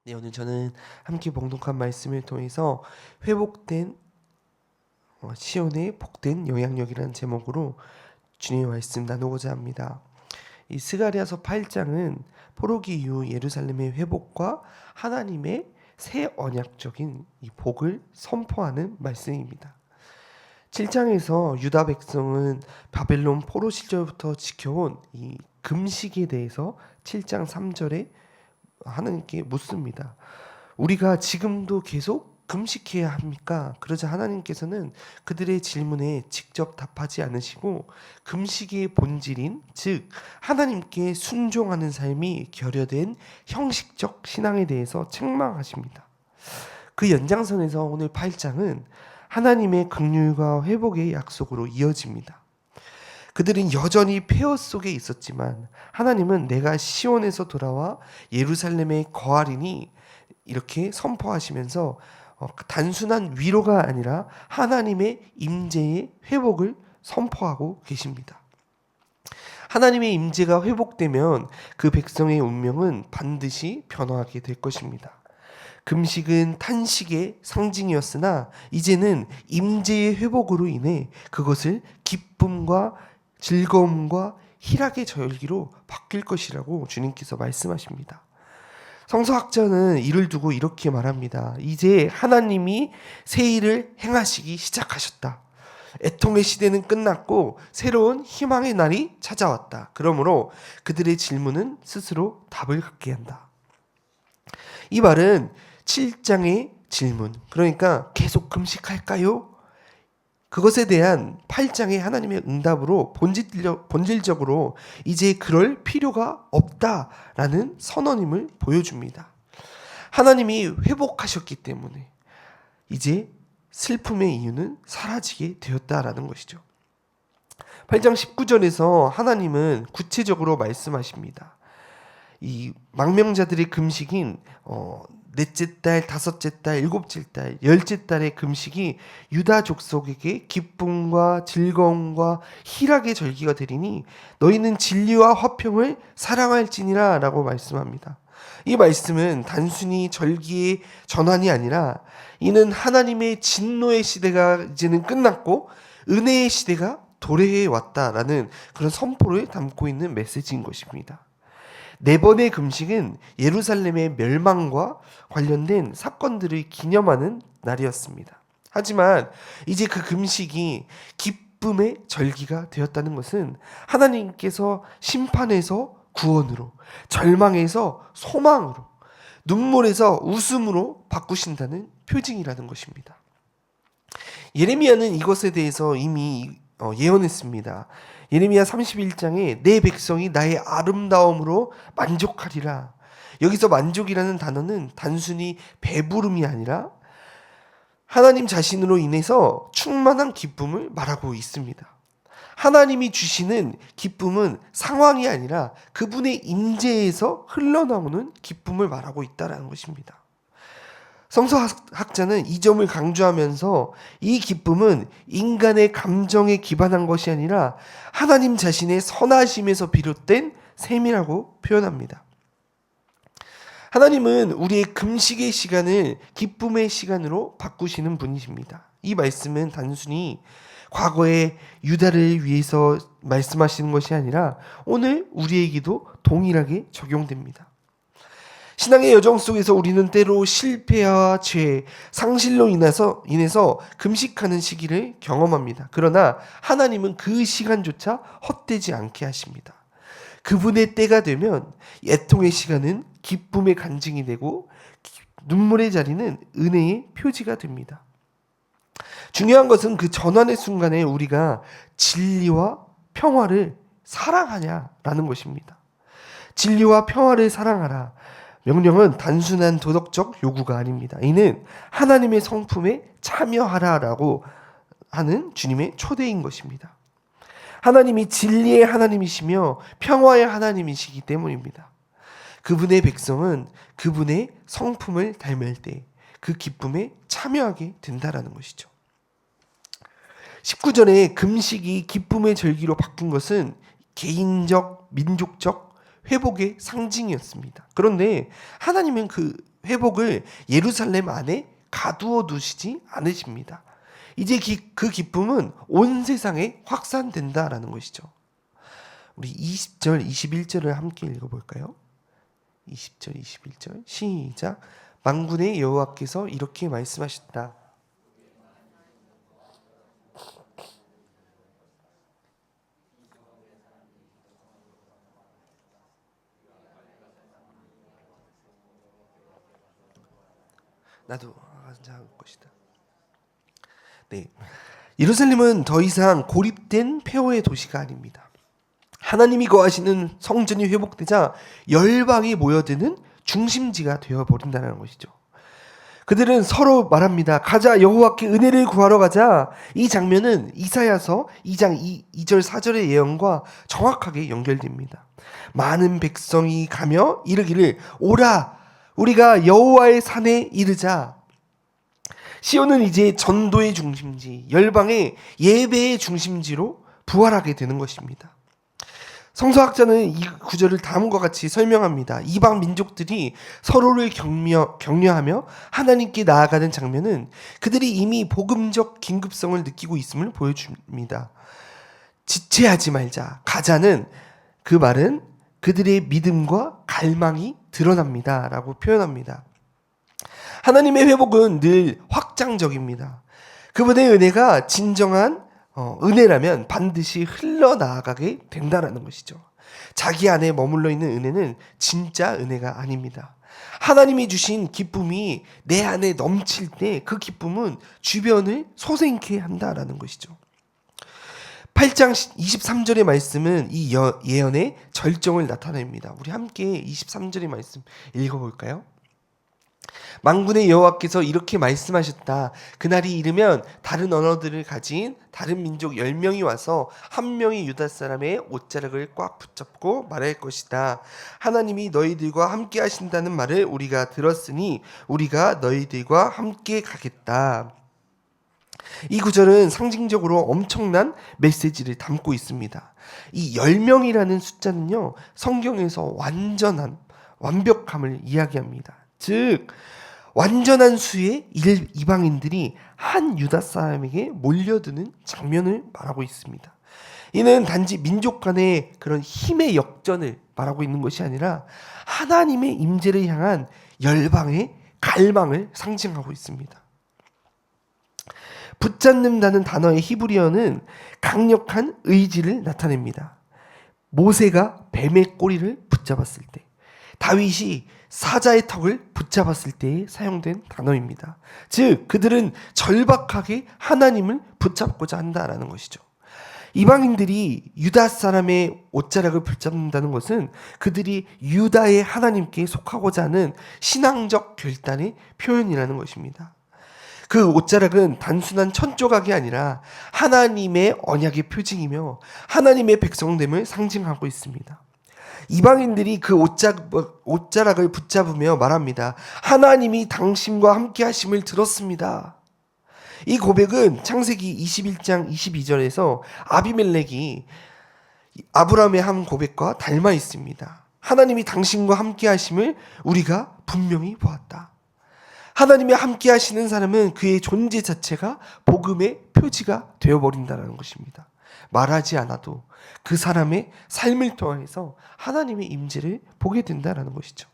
네, 오늘 저는 함께 봉독한 말씀을 통해서 회복된 시온의 복된 영향력이라는 제목으로 주님의 말씀 나누고자 합니다. 이 스가랴서 8장은 포로기 이후 예루살렘의 회복과 하나님의 새 언약적인 이 복을 선포하는 말씀입니다. 7장에서 유다 백성은 바벨론 포로 시절부터 지켜온 이 금식에 대해서 7장 3절에 하나님께 묻습니다. 우리가 지금도 계속 금식해야 합니까? 그러자 하나님께서는 그들의 질문에 직접 답하지 않으시고 금식의 본질인 즉 하나님께 순종하는 삶이 결여된 형식적 신앙에 대해서 책망하십니다. 그 연장선에서 오늘 8장은 하나님의 긍휼과 회복의 약속으로 이어집니다. 그들은 여전히 폐허 속에 있었지만 하나님은 내가 시온에서 돌아와 예루살렘에 거하리니 이렇게 선포하시면서 단순한 위로가 아니라 하나님의 임재의 회복을 선포하고 계십니다. 하나님의 임재가 회복되면 그 백성의 운명은 반드시 변화하게 될 것입니다. 금식은 탄식의 상징이었으나 이제는 임재의 회복으로 인해 그것을 기쁨과 즐거움과 희락의 절기로 바뀔 것이라고 주님께서 말씀하십니다. 성서학자는 이를 두고 이렇게 말합니다. 이제 하나님이 새 일을 행하시기 시작하셨다. 애통의 시대는 끝났고 새로운 희망의 날이 찾아왔다. 그러므로 그들의 질문은 스스로 답을 갖게 한다. 이 말은 7장의 질문, 그러니까 계속 금식할까요? 그것에 대한 8장의 하나님의 응답으로 본질적으로 이제 그럴 필요가 없다라는 선언임을 보여줍니다. 하나님이 회복하셨기 때문에 이제 슬픔의 이유는 사라지게 되었다라는 것이죠. 8장 19절에서 하나님은 구체적으로 말씀하십니다. 이 망명자들의 금식인 넷째 달, 다섯째 달, 일곱째 달, 열째 달의 금식이 유다 족속에게 기쁨과 즐거움과 희락의 절기가 되리니 너희는 진리와 화평을 사랑할지니라 라고 말씀합니다. 이 말씀은 단순히 절기의 전환이 아니라 이는 하나님의 진노의 시대가 이제는 끝났고 은혜의 시대가 도래해 왔다라는 그런 선포를 담고 있는 메시지인 것입니다. 네 번의 금식은 예루살렘의 멸망과 관련된 사건들을 기념하는 날이었습니다. 하지만 이제 그 금식이 기쁨의 절기가 되었다는 것은 하나님께서 심판에서 구원으로, 절망에서 소망으로, 눈물에서 웃음으로 바꾸신다는 표징이라는 것입니다. 예레미야는 이것에 대해서 이미 예언했습니다. 예레미야 31장에 내 백성이 나의 아름다움으로 만족하리라. 여기서 만족이라는 단어는 단순히 배부름이 아니라 하나님 자신으로 인해서 충만한 기쁨을 말하고 있습니다. 하나님이 주시는 기쁨은 상황이 아니라 그분의 임재에서 흘러나오는 기쁨을 말하고 있다는 것입니다. 성서학자는 이 점을 강조하면서 이 기쁨은 인간의 감정에 기반한 것이 아니라 하나님 자신의 선하심에서 비롯된 셈이라고 표현합니다. 하나님은 우리의 금식의 시간을 기쁨의 시간으로 바꾸시는 분이십니다. 이 말씀은 단순히 과거의 유다를 위해서 말씀하시는 것이 아니라 오늘 우리에게도 동일하게 적용됩니다. 신앙의 여정 속에서 우리는 때로 실패와 죄, 상실로 인해서 금식하는 시기를 경험합니다. 그러나 하나님은 그 시간조차 헛되지 않게 하십니다. 그분의 때가 되면 애통의 시간은 기쁨의 간증이 되고 눈물의 자리는 은혜의 표지가 됩니다. 중요한 것은 그 전환의 순간에 우리가 진리와 평화를 사랑하냐라는 것입니다. 진리와 평화를 사랑하라. 명령은 단순한 도덕적 요구가 아닙니다. 이는 하나님의 성품에 참여하라라고 하는 주님의 초대인 것입니다. 하나님이 진리의 하나님이시며 평화의 하나님이시기 때문입니다. 그분의 백성은 그분의 성품을 닮을 때 그 기쁨에 참여하게 된다라는 것이죠. 19절에 금식이 기쁨의 절기로 바뀐 것은 개인적, 민족적 회복의 상징이었습니다. 그런데 하나님은 그 회복을 예루살렘 안에 가두어 두시지 않으십니다. 이제 그 기쁨은 온 세상에 확산된다라는 것이죠. 우리 20절, 21절을 함께 읽어볼까요? 20절, 21절 시작. 만군의 여호와께서 이렇게 말씀하셨다. 나도 할 것이다. 네, 예루살렘은 더 이상 고립된 폐허의 도시가 아닙니다. 하나님이 거하시는 성전이 회복되자 열방이 모여드는 중심지가 되어버린다는 것이죠. 그들은 서로 말합니다. 가자, 여호와께 은혜를 구하러 가자. 이 장면은 이사야서 2장 2절 4절의 예언과 정확하게 연결됩니다. 많은 백성이 가며 이르기를 오라, 우리가 여호와의 산에 이르자. 시온은 이제 전도의 중심지, 열방의 예배의 중심지로 부활하게 되는 것입니다. 성서학자는 이 구절을 다음과 같이 설명합니다. 이방 민족들이 서로를 격려하며 하나님께 나아가는 장면은 그들이 이미 복음적 긴급성을 느끼고 있음을 보여줍니다. 지체하지 말자, 가자는 그 말은 그들의 믿음과 갈망이 드러납니다 라고 표현합니다. 하나님의 회복은 늘 확장적입니다. 그분의 은혜가 진정한 은혜라면 반드시 흘러나가게 된다는 것이죠. 자기 안에 머물러 있는 은혜는 진짜 은혜가 아닙니다. 하나님이 주신 기쁨이 내 안에 넘칠 때 그 기쁨은 주변을 솟아있게 한다는 것이죠. 8장 23절의 말씀은 이 예언의 절정을 나타냅니다. 우리 함께 23절의 말씀 읽어볼까요? 만군의 여호와께서 이렇게 말씀하셨다. 그날이 이르면 다른 언어들을 가진 다른 민족 10명이 와서 한 명의 유다 사람의 옷자락을 꽉 붙잡고 말할 것이다. 하나님이 너희들과 함께 하신다는 말을 우리가 들었으니 우리가 너희들과 함께 가겠다. 이 구절은 상징적으로 엄청난 메시지를 담고 있습니다. 이 10명이라는 숫자는요, 성경에서 완벽함을 이야기합니다. 즉 완전한 수의 이방인들이 한 유다 사람에게 몰려드는 장면을 말하고 있습니다. 이는 단지 민족 간의 그런 힘의 역전을 말하고 있는 것이 아니라 하나님의 임재를 향한 열방의 갈망을 상징하고 있습니다. 붙잡는다는 단어의 히브리어는 강력한 의지를 나타냅니다. 모세가 뱀의 꼬리를 붙잡았을 때, 다윗이 사자의 턱을 붙잡았을 때에 사용된 단어입니다. 즉 그들은 절박하게 하나님을 붙잡고자 한다라는 것이죠. 이방인들이 유다 사람의 옷자락을 붙잡는다는 것은 그들이 유다의 하나님께 속하고자 하는 신앙적 결단의 표현이라는 것입니다. 그 옷자락은 단순한 천조각이 아니라 하나님의 언약의 표징이며 하나님의 백성됨을 상징하고 있습니다. 이방인들이 그 옷자락을 붙잡으며 말합니다. 하나님이 당신과 함께 하심을 들었습니다. 이 고백은 창세기 21장 22절에서 아비멜렉이 아브라함의 한 고백과 닮아 있습니다. 하나님이 당신과 함께 하심을 우리가 분명히 보았다. 하나님이 함께 하시는 사람은 그의 존재 자체가 복음의 표지가 되어버린다는 것입니다. 말하지 않아도 그 사람의 삶을 통해서 하나님의 임재를 보게 된다는 것이죠.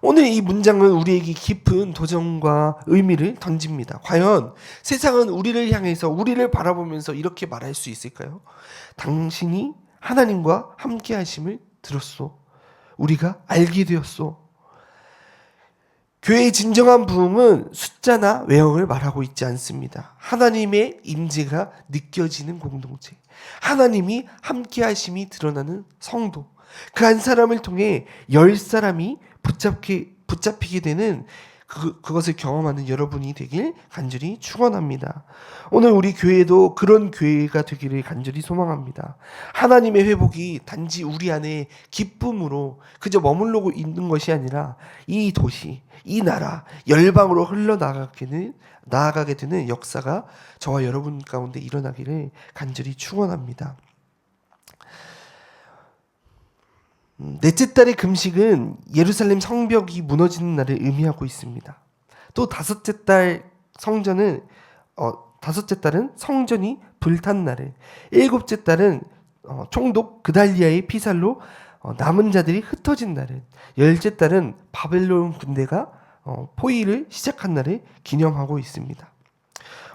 오늘 이 문장은 우리에게 깊은 도전과 의미를 던집니다. 과연 세상은 우리를 향해서 우리를 바라보면서 이렇게 말할 수 있을까요? 당신이 하나님과 함께 하심을 들었소. 우리가 알게 되었소. 교회의 진정한 부흥은 숫자나 외형을 말하고 있지 않습니다. 하나님의 임재가 느껴지는 공동체, 하나님이 함께 하심이 드러나는 성도, 그 한 사람을 통해 10사람이 붙잡히게 되는 그것을 경험하는 여러분이 되길 간절히 축원합니다. 오늘 우리 교회도 그런 교회가 되기를 간절히 소망합니다. 하나님의 회복이 단지 우리 안에 기쁨으로 그저 머물러 있는 것이 아니라 이 도시, 이 나라, 열방으로 나아가게 되는 역사가 저와 여러분 가운데 일어나기를 간절히 축원합니다. 넷째 달의 금식은 예루살렘 성벽이 무너지는 날을 의미하고 있습니다. 또 다섯째 달 성전은 다섯째 달은 성전이 불탄 날을, 일곱째 달은 총독 그달리아의 피살로 남은 자들이 흩어진 날을, 열째 달은 바벨론 군대가 포위를 시작한 날을 기념하고 있습니다.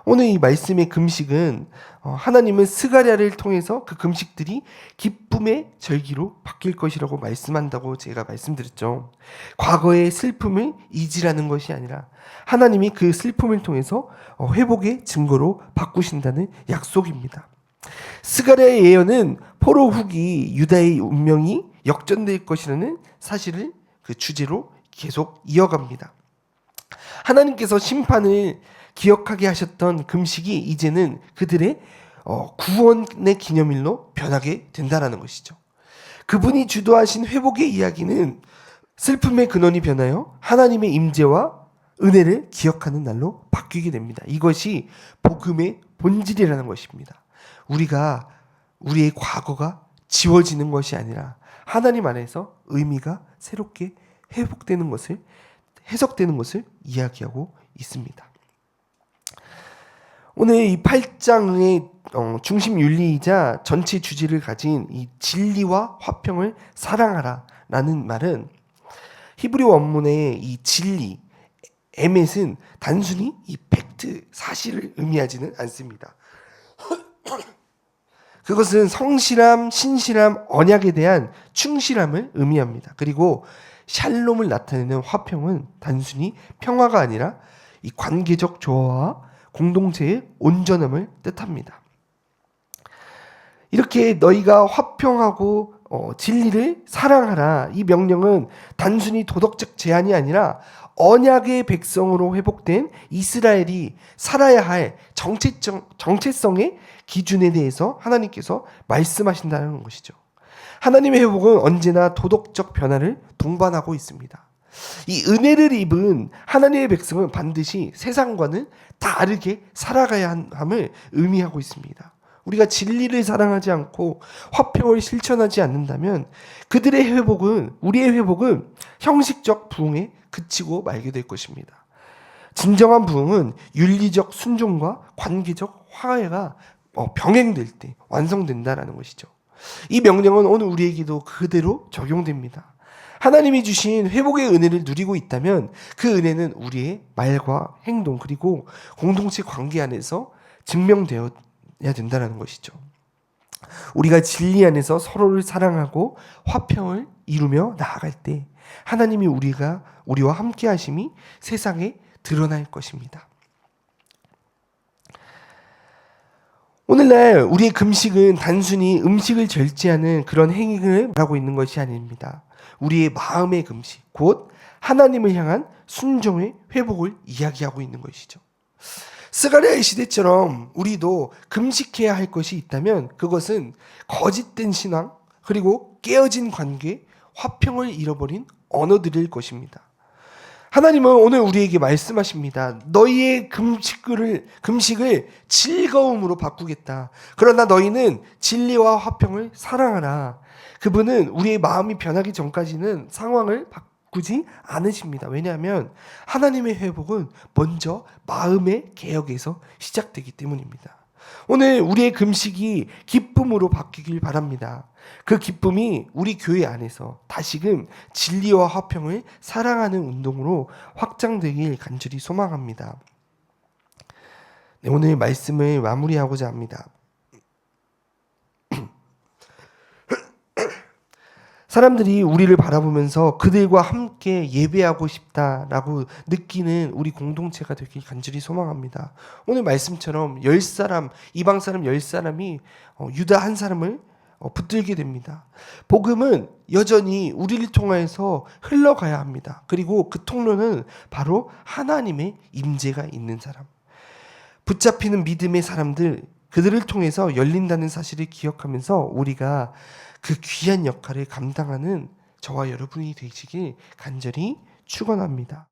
오늘 이 말씀의 금식은 하나님은 스가랴를 통해서 그 금식들이 기쁨의 절기로 바뀔 것이라고 말씀한다고 제가 말씀드렸죠. 과거의 슬픔을 잊으라는 것이 아니라 하나님이 그 슬픔을 통해서 회복의 증거로 바꾸신다는 약속입니다. 스가랴의 예언은 포로 후기 유다의 운명이 역전될 것이라는 사실을 그 주제로 계속 이어갑니다. 하나님께서 심판을 기억하게 하셨던 금식이 이제는 그들의 구원의 기념일로 변하게 된다는 것이죠. 그분이 주도하신 회복의 이야기는 슬픔의 근원이 변하여 하나님의 임재와 은혜를 기억하는 날로 바뀌게 됩니다. 이것이 복음의 본질이라는 것입니다. 우리의 과거가 지워지는 것이 아니라 하나님 안에서 의미가 새롭게 회복되는 것을, 해석되는 것을 이야기하고 있습니다. 오늘 이 8장의 중심 윤리이자 전체 주제를 가진 이 진리와 화평을 사랑하라 라는 말은 히브리 원문의 이 진리, 에멧은 단순히 이 팩트, 사실을 의미하지는 않습니다. 그것은 성실함, 신실함, 언약에 대한 충실함을 의미합니다. 그리고 샬롬을 나타내는 화평은 단순히 평화가 아니라 이 관계적 조화와 공동체의 온전함을 뜻합니다. 이렇게 너희가 화평하고 진리를 사랑하라, 이 명령은 단순히 도덕적 제한이 아니라 언약의 백성으로 회복된 이스라엘이 살아야 할 정체성의 기준에 대해서 하나님께서 말씀하신다는 것이죠. 하나님의 회복은 언제나 도덕적 변화를 동반하고 있습니다. 이 은혜를 입은 하나님의 백성은 반드시 세상과는 다르게 살아가야 함을 의미하고 있습니다. 우리가 진리를 사랑하지 않고 화평을 실천하지 않는다면 우리의 회복은 형식적 부흥에 그치고 말게 될 것입니다. 진정한 부흥은 윤리적 순종과 관계적 화해가 병행될 때 완성된다라는 것이죠. 이 명령은 오늘 우리에게도 그대로 적용됩니다. 하나님이 주신 회복의 은혜를 누리고 있다면 그 은혜는 우리의 말과 행동 그리고 공동체 관계 안에서 증명되어야 된다는 것이죠. 우리가 진리 안에서 서로를 사랑하고 화평을 이루며 나아갈 때 하나님이 우리와 함께 하심이 세상에 드러날 것입니다. 오늘날 우리의 금식은 단순히 음식을 절제하는 그런 행위를 말하고 있는 것이 아닙니다. 우리의 마음의 금식, 곧 하나님을 향한 순종의 회복을 이야기하고 있는 것이죠. 스가랴의 시대처럼 우리도 금식해야 할 것이 있다면 그것은 거짓된 신앙, 그리고 깨어진 관계, 화평을 잃어버린 언어들일 것입니다. 하나님은 오늘 우리에게 말씀하십니다. 너희의 금식을 즐거움으로 바꾸겠다. 그러나 너희는 진리와 화평을 사랑하라. 그분은 우리의 마음이 변하기 전까지는 상황을 바꾸지 않으십니다. 왜냐하면 하나님의 회복은 먼저 마음의 개혁에서 시작되기 때문입니다. 오늘 우리의 금식이 기쁨으로 바뀌길 바랍니다. 그 기쁨이 우리 교회 안에서 다시금 진리와 화평을 사랑하는 운동으로 확장되길 간절히 소망합니다. 네, 오늘 말씀을 마무리하고자 합니다. 사람들이 우리를 바라보면서 그들과 함께 예배하고 싶다라고 느끼는 우리 공동체가 되길 간절히 소망합니다. 오늘 말씀처럼 10사람, 이방 사람 10사람이 유다 한 사람을 붙들게 됩니다. 복음은 여전히 우리를 통해서 흘러가야 합니다. 그리고 그 통로는 바로 하나님의 임재가 있는 사람. 붙잡히는 믿음의 사람들, 그들을 통해서 열린다는 사실을 기억하면서 우리가 그 귀한 역할을 감당하는 저와 여러분이 되시길 간절히 축원합니다.